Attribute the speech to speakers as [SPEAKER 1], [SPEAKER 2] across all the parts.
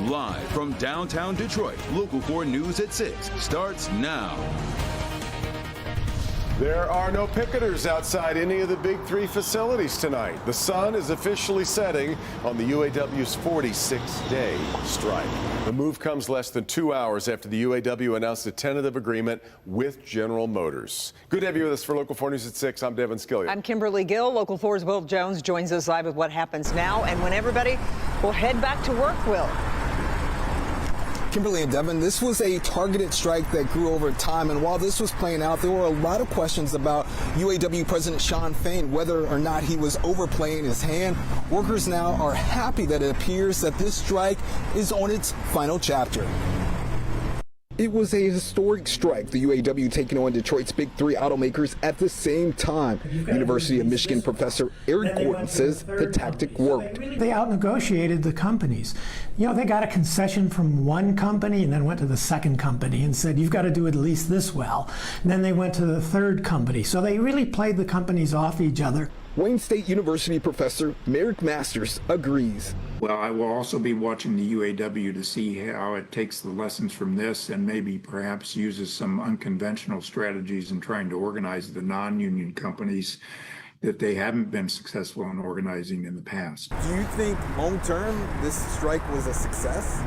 [SPEAKER 1] Live from downtown Detroit, Local 4 News at 6 starts now.
[SPEAKER 2] There are no picketers outside any of the big three facilities tonight. The sun is officially setting on the UAW's 46-day strike. The move comes less than 2 hours after the UAW announced a tentative agreement with General Motors. Good to have you with us for Local 4 News at 6. I'm Devin Skillion.
[SPEAKER 3] I'm Kimberly Gill. Local 4's Will Jones joins us live with what happens now and when everybody will head back to work, Will.
[SPEAKER 4] Kimberly and Devin, this was a targeted strike that grew over time, and while this was playing out, there were a lot of questions about UAW President Shawn Fain, whether or not he was overplaying his hand. Workers now are happy that it appears that this strike is on its final chapter. It was a historic strike, the UAW taking on Detroit's big three automakers at the same time. University of Michigan professor Eric Gordon says the tactic worked.
[SPEAKER 5] They out-negotiated the companies. You know, they got a concession from one company and then went to the second company and said, you've got to do at least this well. And then they went to the third company. So they really played the companies off each other.
[SPEAKER 4] Wayne State University professor Merrick Masters agrees.
[SPEAKER 6] Well, I will also be watching the UAW to see how it takes the lessons from this and maybe perhaps uses some unconventional strategies in trying to organize the non-union companies that they haven't been successful in organizing in the past.
[SPEAKER 4] Do you think long-term this strike was a success?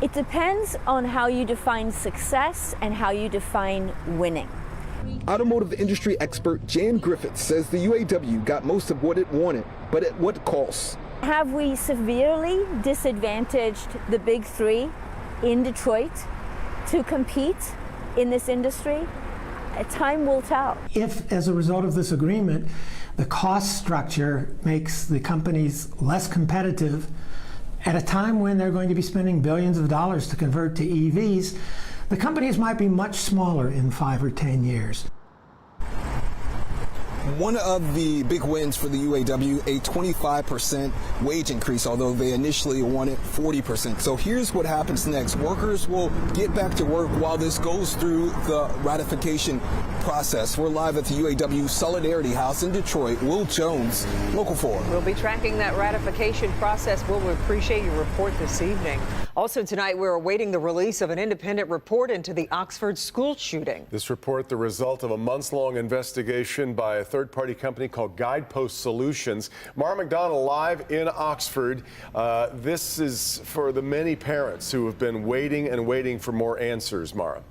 [SPEAKER 7] It depends on how you define success and how you define winning.
[SPEAKER 4] Automotive industry expert Jan Griffith says the UAW got most of what it wanted, but at what cost?
[SPEAKER 7] Have we severely disadvantaged the big three in Detroit to compete in this industry? Time will tell.
[SPEAKER 5] If, as a result of this agreement, the cost structure makes the companies less competitive at a time when they're going to be spending billions of dollars to convert to EVs, the companies might be much smaller in 5 or 10 years.
[SPEAKER 4] One of the big wins for the UAW, a 25% wage increase, although they initially wanted 40%. So here's what happens next. Workers will get back to work while this goes through the ratification process. We're live at the UAW Solidarity House in Detroit. Will Jones, Local 4.
[SPEAKER 3] We'll be tracking that ratification process. We'll appreciate your report this evening. Also tonight, we're awaiting the release of an independent report into the Oxford school shooting.
[SPEAKER 2] This report, the result of a months-long investigation by a third-party company called Guidepost Solutions. Mara McDonald live in Oxford. This is for the many parents who have been waiting and waiting for more answers, Mara.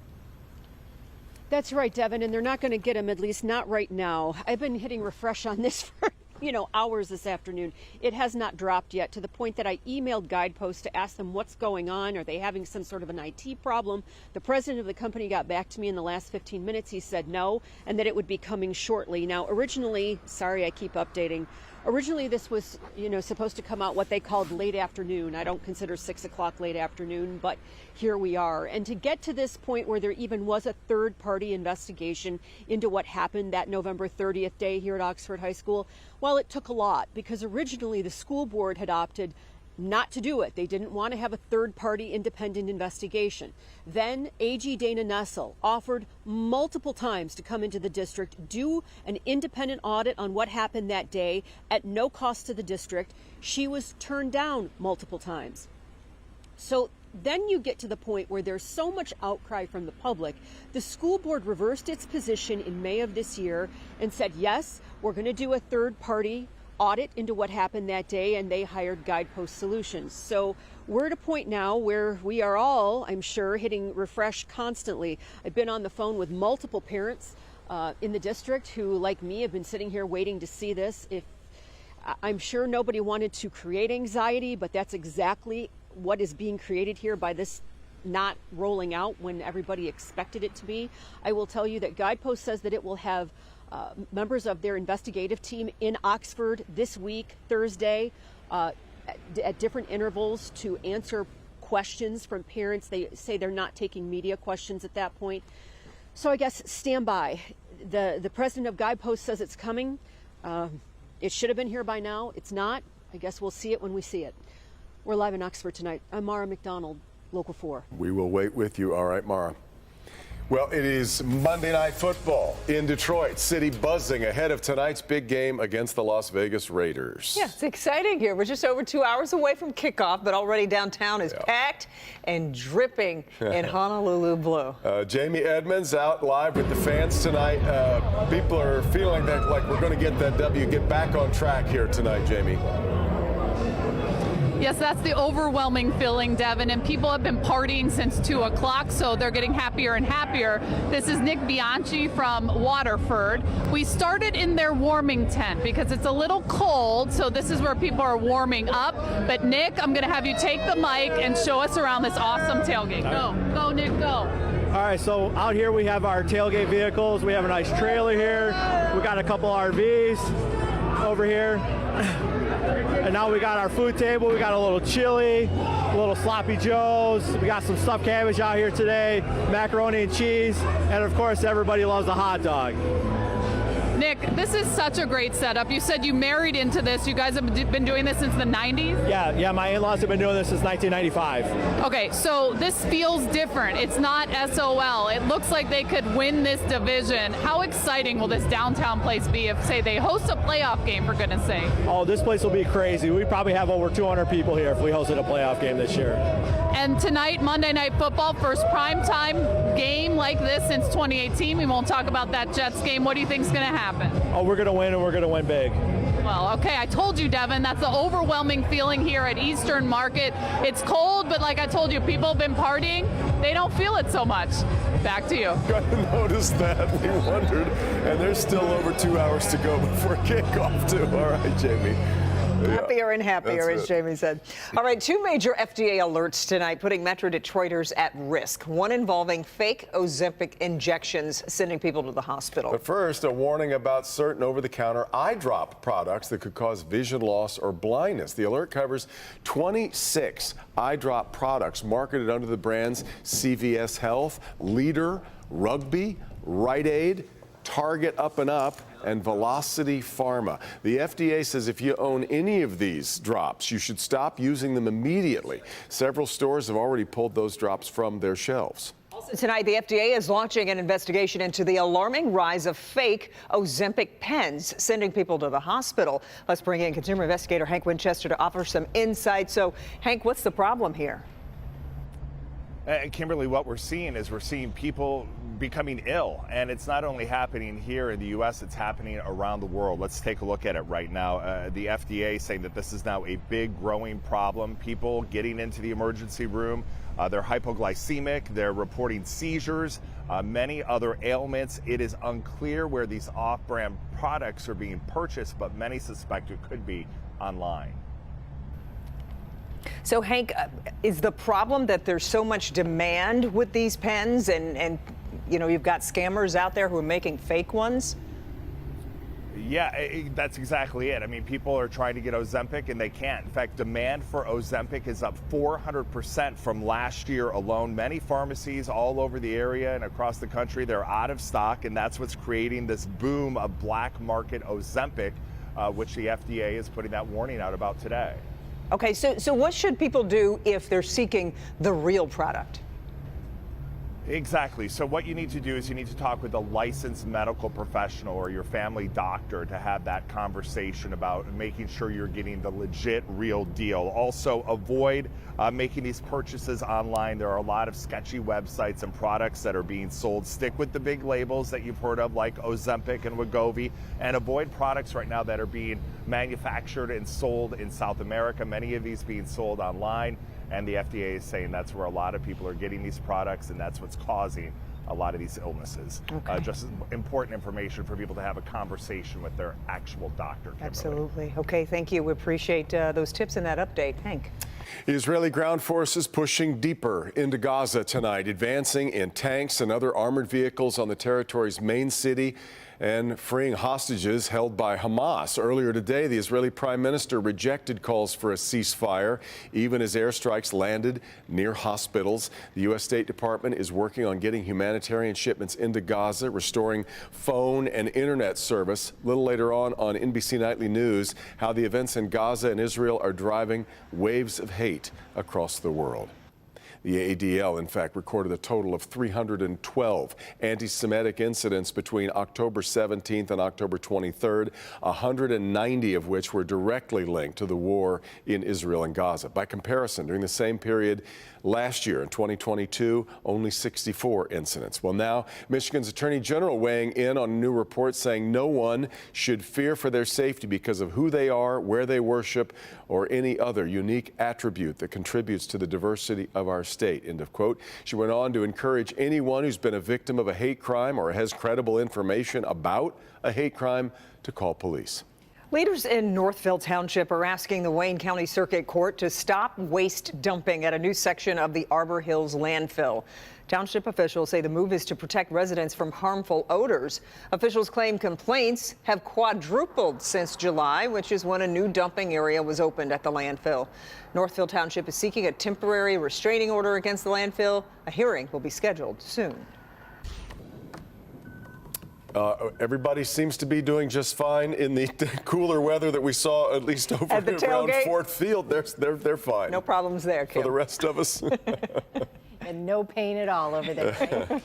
[SPEAKER 8] That's right, Devin, and they're not going to get them, at least not right now. I've been hitting refresh on this for hours this afternoon. It has not dropped yet, to the point that I emailed Guidepost to ask them what's going on. Are they having some sort of an IT problem? The president of the company got back to me in the last 15 minutes. He said no, and that it would be coming shortly. Now, originally, sorry, I keep updating. Originally, this was, supposed to come out what they called late afternoon. I don't consider 6 o'clock late afternoon, but here we are. And to get to this point where there even was a third-party investigation into what happened that November 30th day here at Oxford High School, well, it took a lot, because originally the school board had opted not to do it. They didn't want to have a third-party independent investigation. Then AG Dana Nessel offered multiple times to come into the district, do an independent audit on what happened that day at no cost to the district. She was turned down multiple times. So then you get to the point where there's so much outcry from the public. The school board reversed its position in May of this year and said, yes, we're going to do a third-party audit into what happened that day, and they hired Guidepost Solutions. So we're at a point now where we are all, I'm sure, hitting refresh constantly. I've been on the phone with multiple parents in the district who, like me, have been sitting here waiting to see this. I'm sure nobody wanted to create anxiety, but that's exactly what is being created here by this not rolling out when everybody expected it to be. I will tell you that Guidepost says that it will have members of their investigative team in Oxford this week, Thursday, at different intervals to answer questions from parents. They say they're not taking media questions at that point. So I guess stand by. The president of Guidepost says it's coming. It should have been here by now. It's not. I guess we'll see it when we see it. We're live in Oxford tonight. I'm Mara McDonald, Local 4.
[SPEAKER 2] We will wait with you. All right, Mara. Well, it is Monday Night Football in Detroit. City buzzing ahead of tonight's big game against the Las Vegas Raiders.
[SPEAKER 3] Yeah, it's exciting here. We're just over 2 hours away from kickoff, but already downtown is packed and dripping in Honolulu blue.
[SPEAKER 2] Jamie Edmonds out live with the fans tonight. People are feeling that like we're going to get that W. Get back on track here tonight, Jamie.
[SPEAKER 9] Yes, that's the overwhelming feeling, Devin, and people have been partying since 2 o'clock, so they're getting happier and happier. This is Nick Bianchi from Waterford. We started in their warming tent because it's a little cold, so this is where people are warming up. But Nick, I'm going to have you take the mic and show us around this awesome tailgate. Go, Nick, go.
[SPEAKER 10] All right, so out here we have our tailgate vehicles. We have a nice trailer here. We got a couple RVs over here. And now we got our food table. We got a little chili, a little sloppy joes. We got some stuffed cabbage out here today, macaroni and cheese, and of course everybody loves a hot dog.
[SPEAKER 9] Nick, this is such a great setup. You said you married into this. You guys have been doing this since the 90s?
[SPEAKER 10] Yeah, my in-laws have been doing this since 1995.
[SPEAKER 9] Okay, so this feels different. It's not SOL. It looks like they could win this division. How exciting will this downtown place be if, say, they host a playoff game, for goodness sake?
[SPEAKER 10] Oh, this place will be crazy. We probably have over 200 people here if we hosted a playoff game this year.
[SPEAKER 9] And tonight, Monday Night Football, first primetime game like this since 2018. We won't talk about that Jets game. What do you think is going to happen?
[SPEAKER 10] Oh, we're going to win, and we're going to win big.
[SPEAKER 9] Well, okay, I told you, Devin, that's the overwhelming feeling here at Eastern Market. It's cold, but like I told you, people have been partying. They don't feel it so much. Back to you.
[SPEAKER 2] Got to notice that. We wondered. And there's still over 2 hours to go before kickoff, too. All right, Jamie.
[SPEAKER 3] Happier and happier, as Jamie said. All right, 2 major FDA alerts tonight putting Metro Detroiters at risk. One involving fake Ozempic injections sending people to the hospital.
[SPEAKER 2] But first, a warning about certain over-the-counter eye drop products that could cause vision loss or blindness. The alert covers 26 eye drop products marketed under the brands CVS Health, Leader, Rugby, Rite Aid, Target Up and Up, and Velocity Pharma. The FDA says if you own any of these drops, you should stop using them immediately. Several stores have already pulled those drops from their shelves.
[SPEAKER 3] Also tonight, the FDA is launching an investigation into the alarming rise of fake Ozempic pens sending people to the hospital. Let's bring in consumer investigator Hank Winchester to offer some insight. So, Hank, what's the problem here?
[SPEAKER 11] Kimberly, what we're seeing is people becoming ill, and it's not only happening here in the U.S., it's happening around the world. Let's take a look at it right now. The FDA saying that this is now a big growing problem. People getting into the emergency room, they're hypoglycemic, they're reporting seizures, many other ailments. It is unclear where these off-brand products are being purchased, but many suspect it could be online.
[SPEAKER 3] So, Hank, is the problem that there's so much demand with these pens and you know, you've got scammers out there who are making fake ones?
[SPEAKER 11] Yeah, that's exactly it. I mean, people are trying to get Ozempic and they can't. In fact, demand for Ozempic is up 400% from last year alone. Many pharmacies all over the area and across the country, they're out of stock, and that's what's creating this boom of black market Ozempic, which the FDA is putting that warning out about today.
[SPEAKER 3] Okay, so what should people do if they're seeking the real product?
[SPEAKER 11] Exactly. So what you need to do is you need to talk with a licensed medical professional or your family doctor to have that conversation about making sure you're getting the legit real deal. Also, avoid making these purchases online. There are a lot of sketchy websites and products that are being sold. Stick with the big labels that you've heard of, like Ozempic and Wegovy, and avoid products right now that are being manufactured and sold in South America. Many of these being sold online. And the FDA is saying that's where a lot of people are getting these products, and that's what's causing a lot of these illnesses.
[SPEAKER 3] Okay.
[SPEAKER 11] Just important information for people to have a conversation with their actual doctor. Kimberly.
[SPEAKER 3] Absolutely. Okay, thank you. We appreciate those tips and that update. Hank.
[SPEAKER 2] Israeli ground forces pushing deeper into Gaza tonight, advancing in tanks and other armored vehicles on the territory's main city and freeing hostages held by Hamas. Earlier today, the Israeli prime minister rejected calls for a ceasefire, even as airstrikes landed near hospitals. The U.S. State Department is working on getting humanitarian shipments into Gaza, restoring phone and internet service. A little later on NBC Nightly News, how the events in Gaza and Israel are driving waves of hate across the world. The ADL, in fact, recorded a total of 312 anti-Semitic incidents between October 17th and October 23rd, 190 of which were directly linked to the war in Israel and Gaza. By comparison, during the same period last year, in 2022, only 64 incidents. Well, now, Michigan's Attorney General weighing in on a new report saying no one should fear for their safety because of who they are, where they worship, or any other unique attribute that contributes to the diversity of our state, end of quote. She went on to encourage anyone who's been a victim of a hate crime or has credible information about a hate crime to call police.
[SPEAKER 3] Leaders in Northville Township are asking the Wayne County Circuit Court to stop waste dumping at a new section of the Arbor Hills landfill. Township officials say the move is to protect residents from harmful odors. Officials claim complaints have quadrupled since July, which is when a new dumping area was opened at the landfill. Northville Township is seeking a temporary restraining order against the landfill. A hearing will be scheduled soon.
[SPEAKER 2] Everybody seems to be doing just fine in the cooler weather that we saw, at least over
[SPEAKER 3] at the
[SPEAKER 2] around
[SPEAKER 3] tailgate.
[SPEAKER 2] Ford Field. They're fine.
[SPEAKER 3] No problems there, Kim.
[SPEAKER 2] For the rest of us.
[SPEAKER 12] And no pain at all over there.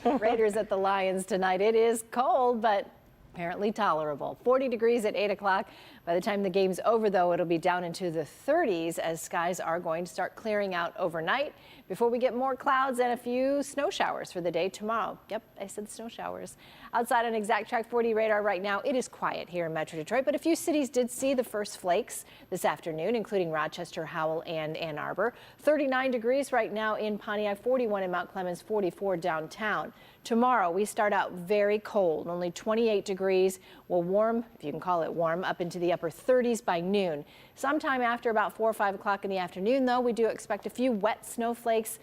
[SPEAKER 12] Right? Raiders at the Lions tonight. It is cold, but apparently tolerable. 40 degrees at 8 o'clock. By the time the game's over, though, it'll be down into the 30s as skies are going to start clearing out overnight before we get more clouds and a few snow showers for the day tomorrow. Yep, I said snow showers. Outside on Exact Track 40 radar right now, it is quiet here in Metro Detroit, but a few cities did see the first flakes this afternoon, including Rochester, Howell, and Ann Arbor. 39 degrees right now in Pontiac, 41 in Mount Clemens, 44 downtown. Tomorrow, we start out very cold, only 28 degrees. We'll warm, if you can call it warm, up into the upper 30s by noon. Sometime after about 4 or 5 o'clock in the afternoon, though, we do expect a few wet snowflakes.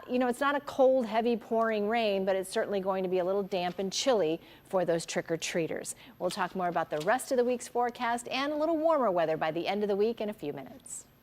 [SPEAKER 12] It's not a cold, heavy pouring rain, but it's certainly going to be a little damp and chilly for those trick-or-treaters. We'll talk more about the rest of the week's forecast and a little warmer weather by the end of the week in a few minutes.